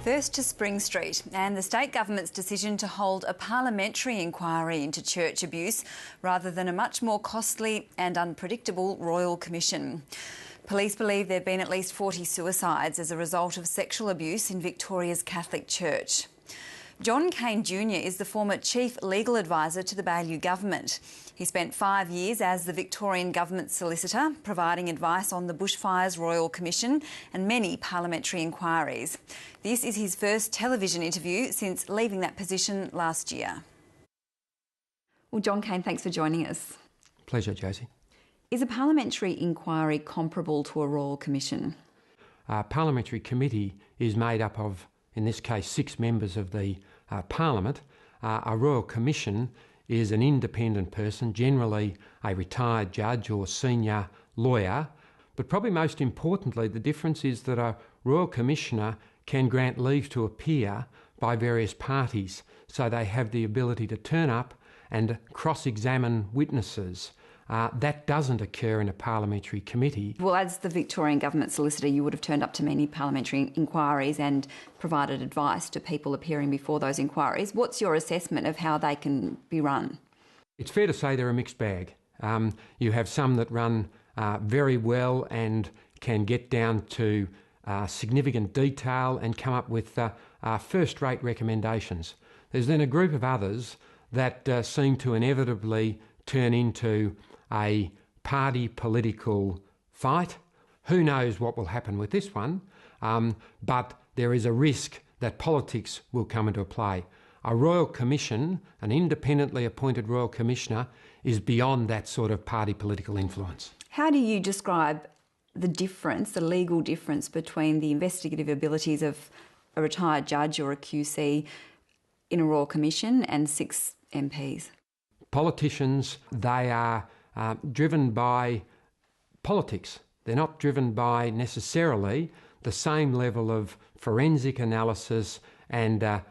First to Spring Street and the state government's decision to hold a parliamentary inquiry into church abuse rather than a much more costly and unpredictable royal commission. Police believe there have been at least 40 suicides as a result of sexual abuse in Victoria's Catholic Church. John Cain Jr is the former Chief Legal Advisor to the Baillieu government. He spent 5 years as the Victorian government solicitor, providing advice on the Bushfires Royal Commission and many parliamentary inquiries. This is his first television interview since leaving that position last year. Well, John Cain, thanks for joining us. Pleasure, Josie. Is a parliamentary inquiry comparable to a royal commission? A parliamentary committee is made up of, in this case, 6 members of the Parliament. A royal commission is an independent person, generally a retired judge or senior lawyer. But probably most importantly, the difference is that a royal commissioner can grant leave to appear by various parties, so they have the ability to turn up and cross-examine witnesses. That doesn't occur in a parliamentary committee. Well, as the Victorian government solicitor, you would have turned up to many parliamentary inquiries and provided advice to people appearing before those inquiries. What's your assessment of how they can be run? It's fair to say they're a mixed bag. You have some that run very well and can get down to significant detail and come up with first-rate recommendations. There's then a group of others that seem to inevitably turn into a party political fight. Who knows what will happen with this one, but there is a risk that politics will come into play. A royal commission, an independently appointed royal commissioner, is beyond that sort of party political influence. How do you describe the difference, the legal difference between the investigative abilities of a retired judge or a QC in a royal commission and 6 MPs? Politicians, they are driven by politics. They're not driven by necessarily the same level of forensic analysis and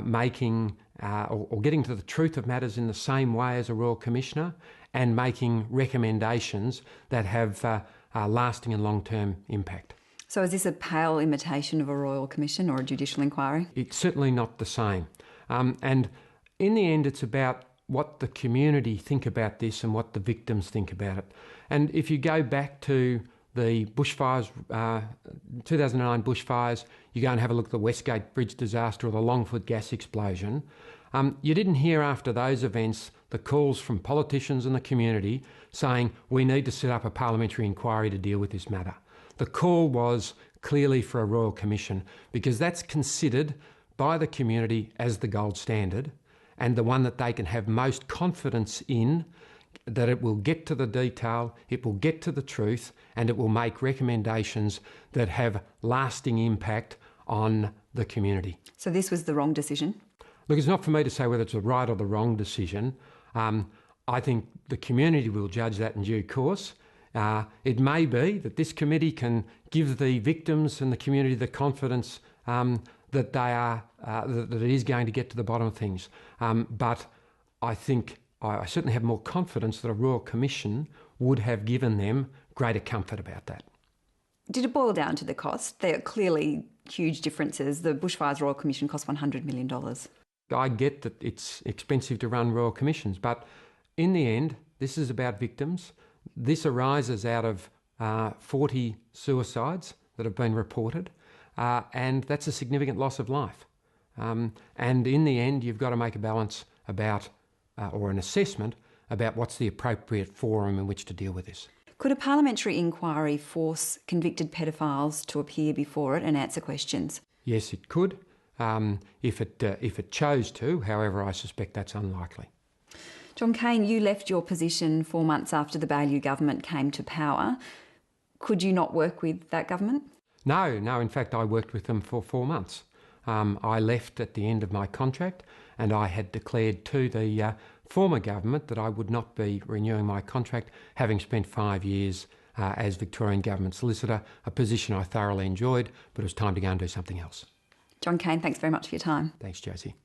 making or getting to the truth of matters in the same way as a royal commissioner and making recommendations that have lasting and long-term impact. So is this a pale imitation of a royal commission or a judicial inquiry? It's certainly not the same. And in the end, it's about what the community think about this and what the victims think about it. And if you go back to the bushfires, 2009 bushfires, you go and have a look at the Westgate Bridge disaster or the Longford gas explosion, you didn't hear after those events the calls from politicians and the community saying, we need to set up a parliamentary inquiry to deal with this matter. The call was clearly for a royal commission because that's considered by the community as the gold standard and the one that they can have most confidence in, that it will get to the detail, it will get to the truth, and it will make recommendations that have lasting impact on the community. So this was the wrong decision? Look, it's not for me to say whether it's the right or the wrong decision. I think the community will judge that in due course. It may be that this committee can give the victims and the community the confidence that they are, that it is going to get to the bottom of things. But I think I certainly have more confidence that a royal commission would have given them greater comfort about that. Did it boil down to the cost? There are clearly huge differences. The Bushfires Royal Commission cost $100 million. I get that it's expensive to run royal commissions, but in the end, this is about victims. This arises out of 40 suicides that have been reported. And that's a significant loss of life. And in the end, you've got to make a balance about, or an assessment about what's the appropriate forum in which to deal with this. Could a parliamentary inquiry force convicted pedophiles to appear before it and answer questions? Yes, it could, if it chose to. However, I suspect that's unlikely. John Cain, you left your position 4 months after the Baillieu government came to power. Could you not work with that government? No, in fact, I worked with them for 4 months. I left at the end of my contract and I had declared to the former government that I would not be renewing my contract, having spent 5 years as Victorian government solicitor, a position I thoroughly enjoyed, but it was time to go and do something else. John Cain, thanks very much for your time. Thanks, Josie.